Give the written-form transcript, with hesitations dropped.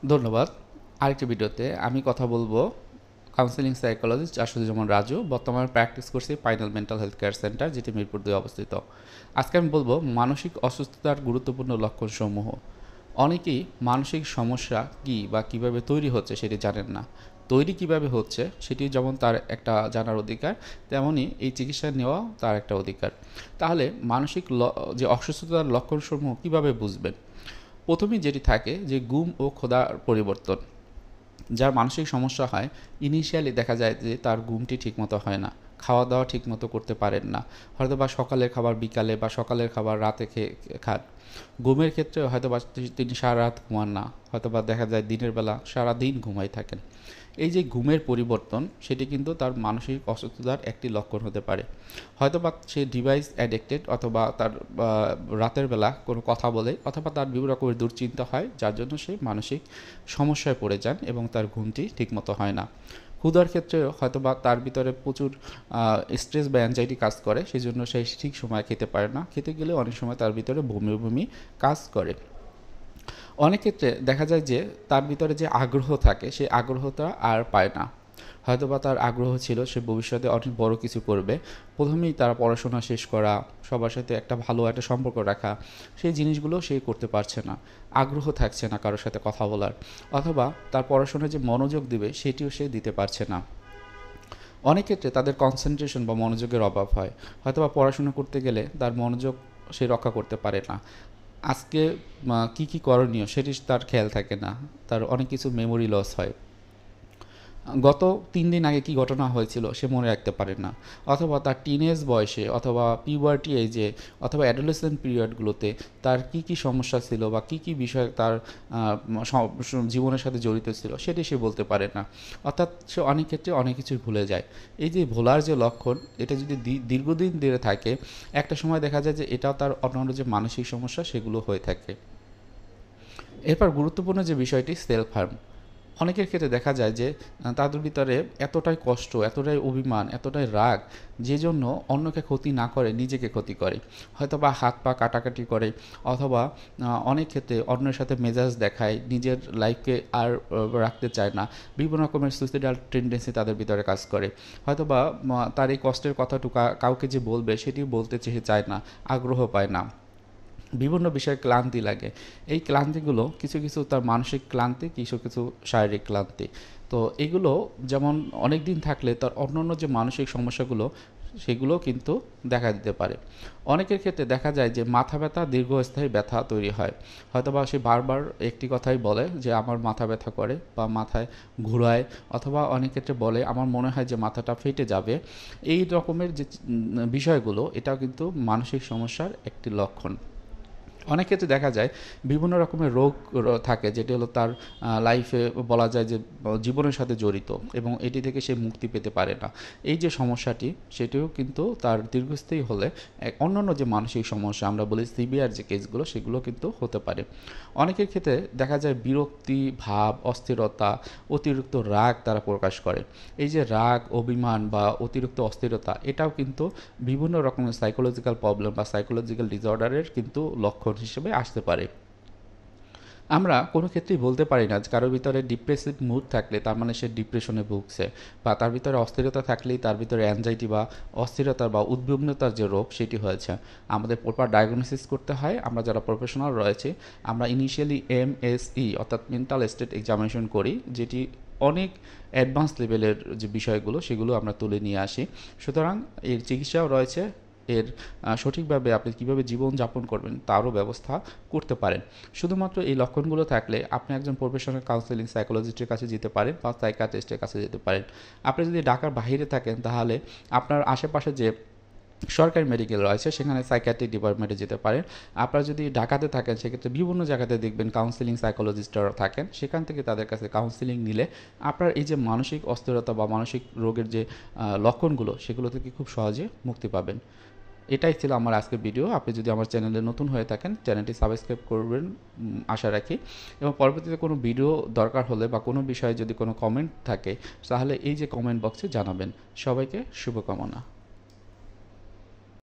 ধন্যবাদ। আরেকটি ভিডিওতে আমি কথা বলবো কাউন্সেলিং সাইকোলজিস্ট আশুজ্জামান রাজু, বর্তমানে প্র্যাকটিস করছি পাইনাল মেন্টাল হেলথ কেয়ার সেন্টার, যেটি মিরপুর 2 অবস্থিত। আজকে আমি বলবো মানসিক অসুস্থতার গুরুত্বপূর্ণ লক্ষণসমূহ। অনেকেই মানসিক সমস্যা কী বা কীভাবে তৈরি হচ্ছে সেটি জানেন না। তৈরি কিভাবে হচ্ছে সেটি যেমন তার একটা জানার অধিকার, তেমনই এই চিকিৎসা নেওয়াও তার একটা অধিকার। তাহলে মানসিক যে অসুস্থতার লক্ষণসমূহ কীভাবে বুঝবেন? প্রথমেই যেটি থাকে যে ঘুম ও ক্ষুধার পরিবর্তন। যার মানসিক সমস্যা হয়, ইনিশিয়ালি দেখা যায় যে তার ঘুমটি ঠিকমতো হয় না, খাওয়া দাওয়া ঠিকমতো করতে পারেন না, হয়তো বা সকালের খাবার বিকালে বা সকালের খাবার রাতে খান। ঘুমের ক্ষেত্রে হয়তো বা তিনি সারা রাত ঘুমান না, হয়তো বা দেখা যায় দিনের বেলা সারাদিন ঘুমাই থাকেন। এই যে ঘুমের পরিবর্তন, সেটি কিন্তু তার মানসিক অসুস্থতার একটি লক্ষণ হতে পারে। হয়তো বা সে ডিভাইস অ্যাডিক্টেড, অথবা তার রাতের বেলা কোনো কথা বলে, অথবা তার বিভিন্ন রকমের দুশ্চিন্তা হয়, যার জন্য সে মানসিক সমস্যায় পড়ে যান এবং তার ঘুমটি ঠিকমতো হয় না। ক্ষুধার ক্ষেত্রে হয়তো বা তার ভিতরে প্রচুর স্ট্রেস বা অ্যাংজাইটি কাজ করে, সেই জন্য সে ঠিক সময় খেতে পারে না, খেতে গেলে অনেক সময় তার ভিতরে বমি বমি কাজ করে। অনেক ক্ষেত্রে দেখা যায় যে তার ভিতরে যে আগ্রহ থাকে, সেই আগ্রহটা আর পায় না। হয়তোবা তার আগ্রহ ছিল সে ভবিষ্যতে অনেক বড় কিছু করবে, প্রথমেই তারা পড়াশোনা শেষ করা, সবার সাথে একটা ভালো একটা সম্পর্ক রাখা, সেই জিনিসগুলো সে করতে পারছে না। আগ্রহ থাকছে না কারোর সাথে কথা বলার, অথবা তার পড়াশোনায় যে মনোযোগ দিবে সেটিও সে দিতে পারছে না। অনেক ক্ষেত্রে তাদের কনসেন্ট্রেশন বা মনোযোগের অভাব হয়, হয়তোবা পড়াশোনা করতে গেলে তার মনোযোগ সে রক্ষা করতে পারে না। আজকে কী কী করণীয় সেটি তার খেয়াল থাকে না, তার অনেক কিছু মেমোরি লস হয়। গত 3 দিন আগে কী ঘটনা হয়েছিল সে মনে রাখতে পারে না, অথবা তার টিনেজ বয়সে, অথবা পিউবার্টি এজে, অথবা অ্যাডোলেসেন্ট পিরিয়ডগুলোতে তার কী কী সমস্যা ছিল বা কী কী বিষয় তার জীবনের সাথে জড়িত ছিল সেটি সে বলতে পারে না। অর্থাৎ সে অনেক ক্ষেত্রে অনেক কিছুই ভুলে যায়। এই যে ভোলার যে লক্ষণ, এটা যদি দীর্ঘদিন ধরে থাকে, একটা সময় দেখা যায় যে এটাও তার অন্যান্য যে মানসিক সমস্যা সেগুলো হয়ে থাকে। এরপর গুরুত্বপূর্ণ যে বিষয়টি সেলফ হার্ম। অনেকের ক্ষেত্রে দেখা যায় যে তাদের ভিতরে এতটাই কষ্ট, এতটাই অভিমান, এতটাই রাগ, যে জন্য অন্যকে ক্ষতি না করে নিজেকে ক্ষতি করে। হয়তো বা হাত পা কাটাকাটি করে, অথবা অনেক ক্ষেত্রে অন্যের সাথে মেজাজ দেখায়, নিজের লাইফকে আর রাখতে চায় না। বিভিন্ন রকমের সুইসাইডাল টেন্ডেন্সি তাদের ভিতরে কাজ করে। হয়তো বা তার এই কষ্টের কথাটুকু কাউকে যে বলবে সেটিও বলতে সে চায় না, আগ্রহ পায় না। বিভিন্ন বিষয়ে ক্লান্তি লাগে। এই ক্লান্তিগুলো কিছু কিছু তার মানসিক ক্লান্তি, কিছু কিছু শারীরিক ক্লান্তি। তো এগুলো যেমন অনেক দিন থাকলে তার অন্যান্য যে মানসিক সমস্যাগুলো সেগুলো কিন্তু দেখা দিতে পারে। অনেকের ক্ষেত্রে দেখা যায় যে মাথা ব্যথা দীর্ঘস্থায়ী ব্যথা তৈরি হয়। হয়তোবা সে বারবার একটি কথাই বলে যে আমার মাথা ব্যথা করে বা মাথায় ঘুরায়, অথবা অনেক ক্ষেত্রে বলে আমার মনে হয় যে মাথাটা ফেটে যাবে। এই রকমের যে বিষয়গুলো, এটাও কিন্তু মানসিক সমস্যার একটি লক্ষণ। অনেক ক্ষেত্রে দেখা যায় বিভিন্ন রকমের রোগ থাকে, যেটি হলো তার লাইফে বলা যায় যে জীবনের সাথে জড়িত, এবং এটি থেকে সে মুক্তি পেতে পারে না। এই যে সমস্যাটি, সেটিও কিন্তু তার দীর্ঘস্থায়ী হলে অন্যান্য যে মানসিক সমস্যা আমরা বলি সিভিয়ার যে কেসগুলো, সেগুলো কিন্তু হতে পারে। অনেকের ক্ষেত্রে দেখা যায় বিরক্তি ভাব, অস্থিরতা, অতিরিক্ত রাগ তারা প্রকাশ করে। এই যে রাগ, অভিমান বা অতিরিক্ত অস্থিরতা, এটাও কিন্তু বিভিন্ন রকমের সাইকোলজিক্যাল প্রবলেম বা সাইকোলজিক্যাল ডিসঅর্ডারের কিন্তু লক্ষণ হিসেবে আসতে পারে। আমরা কোনো ক্ষেত্রেই বলতে পারি না যে কারোর ভিতরে ডিপ্রেসিভ মুড থাকলে তার মানে সে ডিপ্রেশনে ভুগছে, বা তার ভিতরে অস্থিরতা থাকলেই তার ভিতরে অ্যাংজাইটি বা অস্থিরতার বা উদ্বিগ্নতার যে রোগ সেটি হয়েছে। আমাদের প্রপার ডায়াগনোসিস করতে হয়। আমরা যারা প্রফেশনাল রয়েছে, আমরা ইনিশিয়ালি MSE অর্থাৎ মেন্টাল স্টেট এক্সামিনেশন করি, যেটি অনেক অ্যাডভান্স লেভেলের যে বিষয়গুলো সেগুলো আমরা তুলে নিয়ে আসি। সুতরাং এর চিকিৎসাও রয়েছে, এর সঠিকভাবে আপনি কীভাবে জীবনযাপন করবেন তারও ব্যবস্থা করতে পারেন। শুধুমাত্র এই লক্ষণগুলো থাকলে আপনি একজন প্রফেশনাল কাউন্সেলিং সাইকোলজিস্টের কাছে যেতে পারেন বা সাইকিয়াট্রিস্টের কাছে যেতে পারেন। আপনি যদি ঢাকার বাইরে থাকেন, তাহলে আপনার আশেপাশে যে সরকারি মেডিকেল রয়েছে সেখানে সাইকিয়াট্রিক ডিপার্টমেন্টে যেতে পারেন। আপনারা যদি ঢাকাতে থাকেন, সেক্ষেত্রে বিভিন্ন জায়গাতে দেখবেন কাউন্সেলিং সাইকোলজিস্টরা থাকেন, সেখান থেকে তাদের কাছে কাউন্সেলিং নিলে আপনার এই যে মানসিক অস্থিরতা বা মানসিক রোগের যে লক্ষণগুলো, সেগুলো থেকে খুব সহজে মুক্তি পাবেন। এটাই ছিল আমার আজকের ভিডিও। আপনি যদি আমার চ্যানেলে নতুন হয়ে থাকেন, চ্যানেলটি সাবস্ক্রাইব করবেন আশা রাখি, এবং পরবর্তীতে কোনো ভিডিও দরকার হলে বা কোনো বিষয়ে যদি কোনো কমেন্ট থাকে, তাহলে এই যে কমেন্ট বক্সে জানাবেন। সবাইকে শুভকামনা।